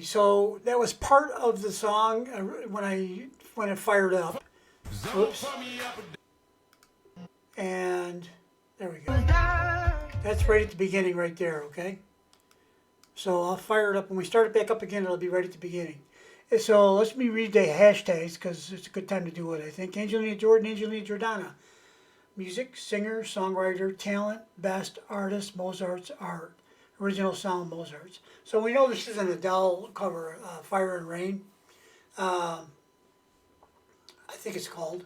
so that was part of the song when it fired up. Whoops. And there we go. That's right at the beginning right there, okay? So I'll fire it up. When we start it back up again, it'll be right at the beginning. So let me read the hashtags because it's a good time to do it, I think. Angelina Jordan, Angelina Jordana. Music, singer, songwriter, talent, best, artist, Mozart's art. Original song, Mozart's. So we know this is an Adele cover, Fire and Rain. I think it's called.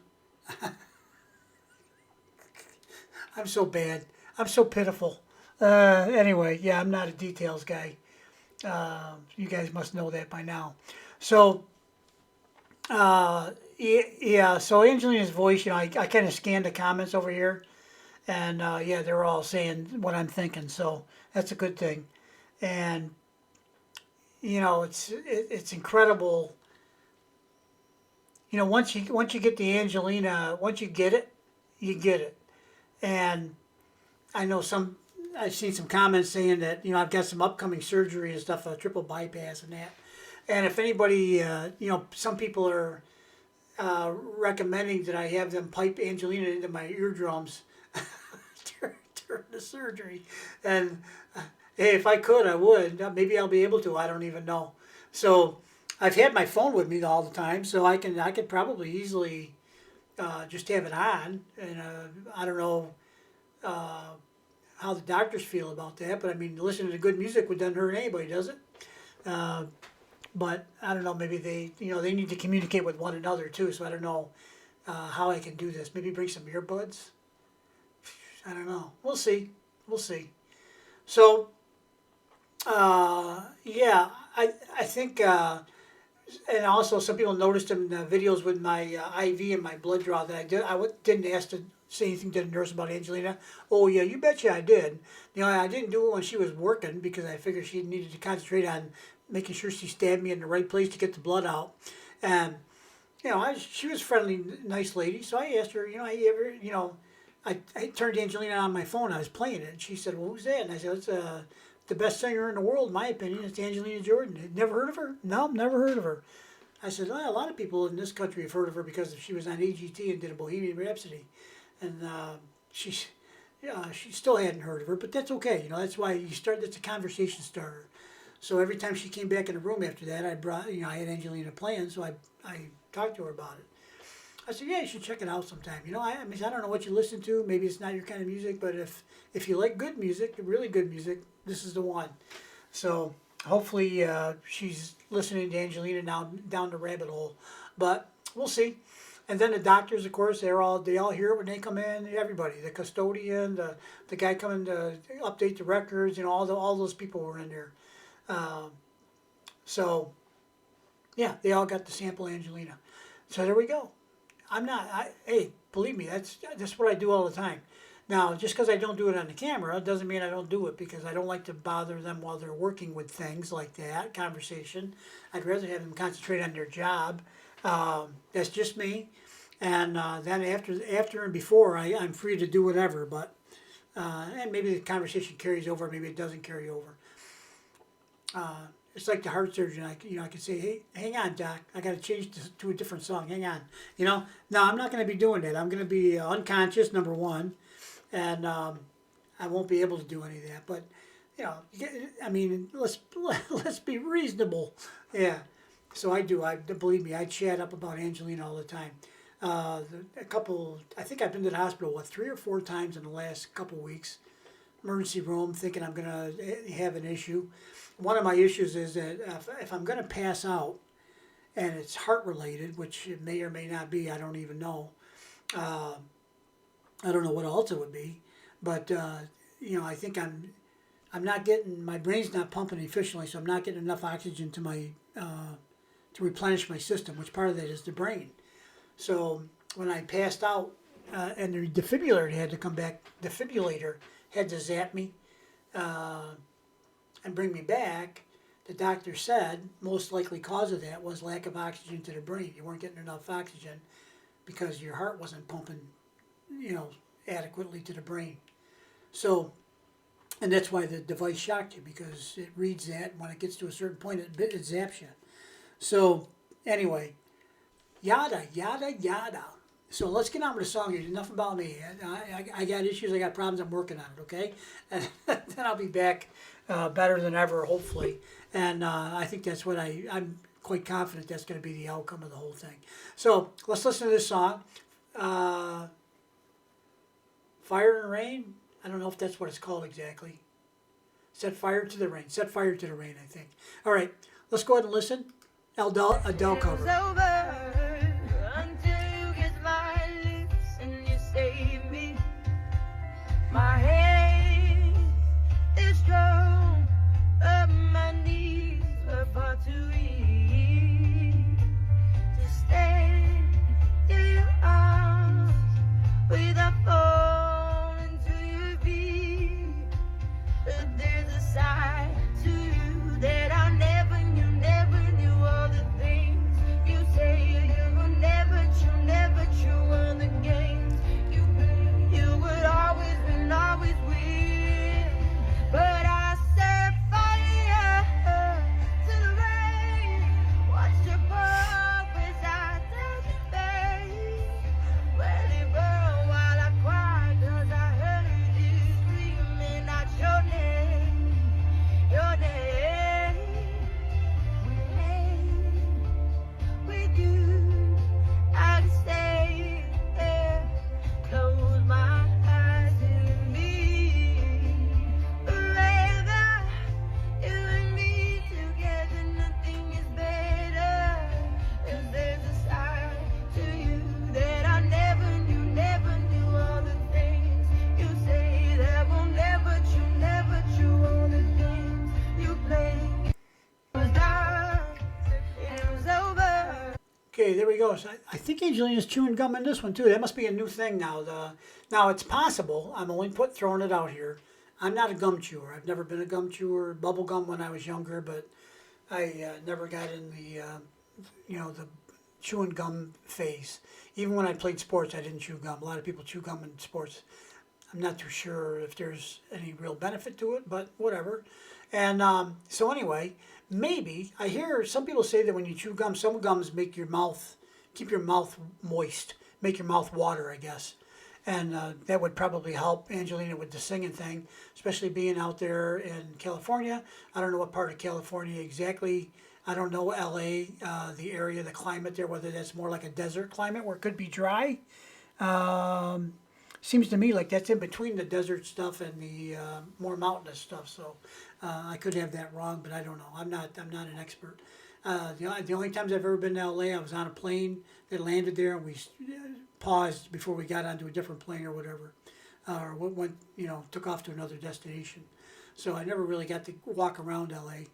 I'm so bad. I'm so pitiful. Anyway, yeah, I'm not a details guy. You guys must know that by now. So, yeah, so Angelina's voice, I kind of scanned the comments over here, and yeah, they're all saying what I'm thinking, so that's a good thing. And, it's incredible. Once you get the Angelina, once you get it, you get it. And I know I've seen some comments saying that, I've got some upcoming surgery and stuff, a triple bypass and that. And if anybody, some people are recommending that I have them pipe Angelina into my eardrums during the surgery. And hey, if I could, I would. Maybe I'll be able to. I don't even know. So I've had my phone with me all the time, so I could probably easily just have it on. And I don't know how the doctors feel about that, but I mean, listening to good music doesn't hurt anybody, does it? But I don't know. Maybe they need to communicate with one another too. So I don't know how I can do this. Maybe bring some earbuds. I don't know. We'll see. We'll see. So yeah, I think. And also, some people noticed in the videos with my IV and my blood draw that didn't ask to say anything to the nurse about Angelina. Oh yeah, you betcha I did. I didn't do it when she was working because I figured she needed to concentrate on making sure she stabbed me in the right place to get the blood out. And she was a friendly, nice lady. So I asked her, I turned Angelina on my phone. I was playing it, and she said, "Well, who's that?" And I said, "It's the best singer in the world, in my opinion. It's Angelina Jordan." Never heard of her? No, never heard of her. I said, well, a lot of people in this country have heard of her because she was on AGT and did a Bohemian Rhapsody. And she still hadn't heard of her, but that's okay. That's why that's a conversation starter. So every time she came back in the room after that, I had Angelina playing, so I talked to her about it. I said, yeah, you should check it out sometime. I mean, I don't know what you listen to. Maybe it's not your kind of music, but if you like good music, really good music, this is the one. So hopefully she's listening to Angelina now down the rabbit hole. But we'll see. And then the doctors, of course, they all hear it when they come in. Everybody, the custodian, the guy coming to update the records, all those people were in there. So yeah, they all got the sample Angelina. So there we go. Hey, believe me, that's what I do all the time. Now, just because I don't do it on the camera doesn't mean I don't do it, because I don't like to bother them while they're working with things like that, conversation. I'd rather have them concentrate on their job. That's just me. And then after and before, I'm free to do whatever. But and maybe the conversation carries over, maybe it doesn't carry over. It's like the heart surgeon. I could say, hey, hang on, doc. I got to change to a different song. Hang on. No, I'm not going to be doing that. I'm going to be unconscious, number one, and I won't be able to do any of that. But I mean, let's be reasonable. Yeah. So I do. Believe me, I chat up about Angelina all the time. I think I've been to the hospital 3 or 4 times in the last couple weeks. Emergency room, thinking I'm gonna have an issue. One of my issues is that if I'm gonna pass out, and it's heart related, which it may or may not be, I don't even know. I don't know what else it would be, but I think I'm not getting, my brain's not pumping efficiently, so I'm not getting enough oxygen to my to replenish my system, which part of that is the brain. So when I passed out, and the defibrillator had to come back, defibrillator had to zap me and bring me back. The doctor said most likely cause of that was lack of oxygen to the brain. You weren't getting enough oxygen because your heart wasn't pumping, adequately to the brain. So And that's why the device shocked you, because it reads that, and when it gets to a certain point, it zaps you. So, anyway, yada, yada, yada. So let's get on with the song. Enough about me. I got issues, I got problems, I'm working on it, okay? And then I'll be back better than ever, hopefully. And I think that's what I'm quite confident that's going to be the outcome of the whole thing. So let's listen to this song. Fire and Rain. I don't know if that's what it's called exactly. Set fire to the rain. Set fire to the rain, I think. All right, let's go ahead and listen. Adele cover. My hand is strong, but my knees are far too weak to stand in your arms without falling to your feet. But there's a side to you that I never knew all the things you say you will never true on the games you play. You would always win, but I set fire to the rain. Watch your purpose I touch face. Well, it burned while I cried, 'cause I heard you screaming out your name, your name. With you, I can stay there, close my eyes and be forever. You and me together, nothing is better. 'Cause there's a side to you that I never knew all the things you say that will never true all the games you play. It was done, it was over. Okay, there we go. So I think Angelina's chewing gum in this one too. That must be a new thing now. Now it's possible. I'm only throwing it out here. I'm not a gum chewer. I've never been a gum chewer. Bubble gum when I was younger, but I never got in the chewing gum phase. Even when I played sports, I didn't chew gum. A lot of people chew gum in sports. I'm not too sure if there's any real benefit to it, but whatever. And so anyway, maybe I hear some people say that when you chew gum, some gums make keep your mouth moist, make your mouth water, I guess. And that would probably help Angelina with the singing thing, especially being out there in California. I don't know what part of California exactly. I don't know LA, the area, the climate there, whether that's more like a desert climate where it could be dry. Seems to me like that's in between the desert stuff and the more mountainous stuff. So I could have that wrong, but I don't know. I'm not an expert. The only times I've ever been to LA, I was on a plane that landed there, and we paused before we got onto a different plane or whatever, or went took off to another destination. So I never really got to walk around LA,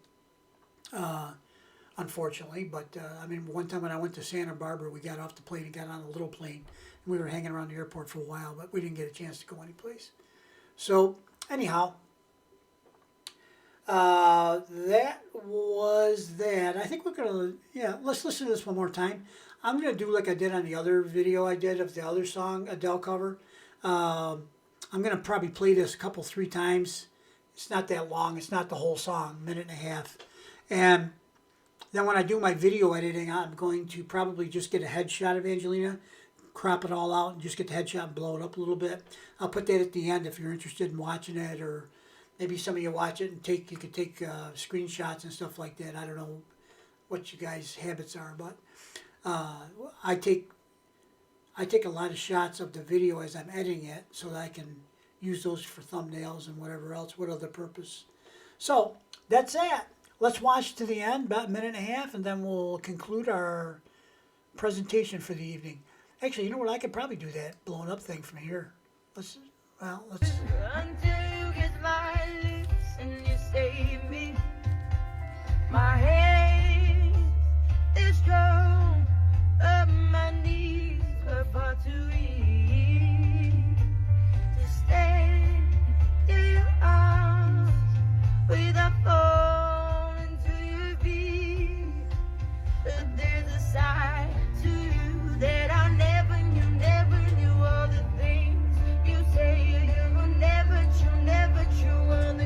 unfortunately. But I mean, one time when I went to Santa Barbara, we got off the plane and got on a little plane. We were hanging around the airport for a while, but we didn't get a chance to go anyplace. So anyhow, that was that. I think we're gonna, let's listen to this one more time. I'm gonna do like I did on the other video I did of the other song, Adele cover. I'm gonna probably play this three times. It's not that long. It's not the whole song, minute and a half. And then when I do my video editing, I'm going to probably just get a headshot of Angelina, crop it all out, and just get the headshot and blow it up a little bit. I'll put that at the end if you're interested in watching it, or maybe some of you watch it and you could take screenshots and stuff like that. I don't know what you guys' habits are, but I take a lot of shots of the video as I'm editing it so that I can use those for thumbnails and whatever else, what other purpose. So that's that. Let's watch to the end, about a minute and a half, and then we'll conclude our presentation for the evening. Actually, you know what? I could probably do that blowing up thing from here. Let's. Until you kiss my lips and you save me, my hand is strong, but my knees are far too weak to stand in your arms without falling to your feet. But there's a side to you that I never knew all the things you say you will never true on the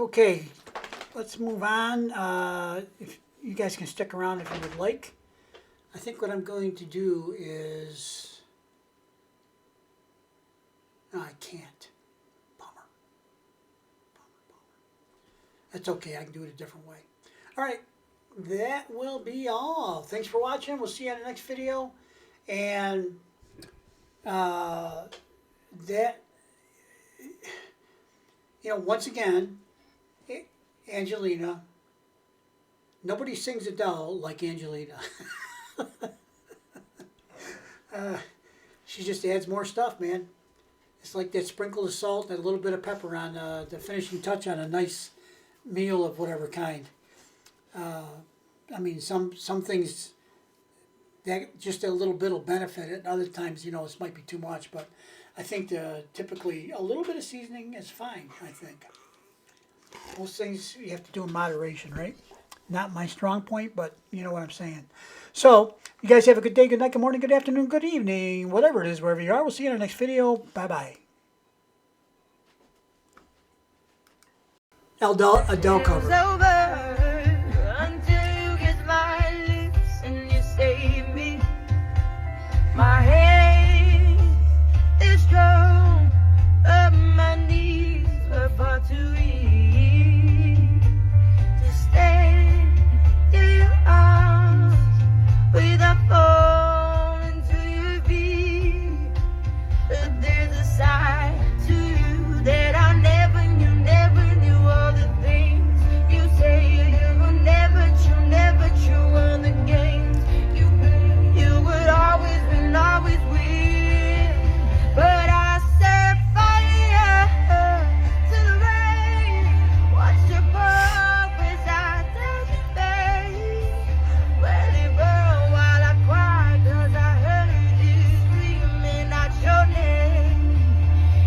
Okay, let's move on. If you guys can stick around if you would like. I think what I'm going to do is... No, I can't. Bummer. That's okay, I can do it a different way. Alright, that will be all. Thanks for watching. We'll see you on the next video. And once again, Angelina, nobody sings Adele like Angelina. She just adds more stuff, man. It's like that sprinkle of salt and a little bit of pepper on the finishing touch on a nice meal of whatever kind. I mean, some things that just a little bit will benefit it. Other times, this might be too much. But I think typically a little bit of seasoning is fine, I think. Most things you have to do in moderation, right? Not my strong point, but you know what I'm saying. So, you guys have a good day, good night, good morning, good afternoon, good evening, whatever it is, wherever you are. We'll see you in the next video. Bye-bye. Adele cover. My head is strong, but my knees are far too weak to stand in your arms without falling to your feet. But there's a side to you that I never knew all the things you say. You will never true on the games you play. You would always win, but I set fire to the rain. Watch your progress out of the face. Let it burn while I cry, 'cause I heard you screaming out your name,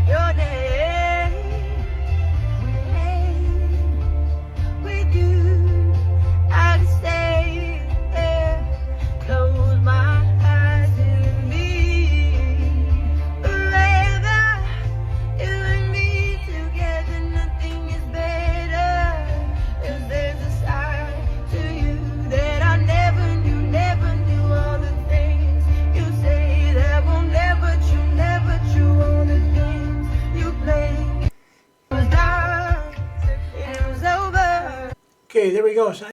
your name. With you, I can stay there, close my eyes and be forever. You and me together, nothing is better. 'Cause there's a side to you that I never knew all the things you say that will never true all the things you play. It was done, it was over. Okay, there we go. So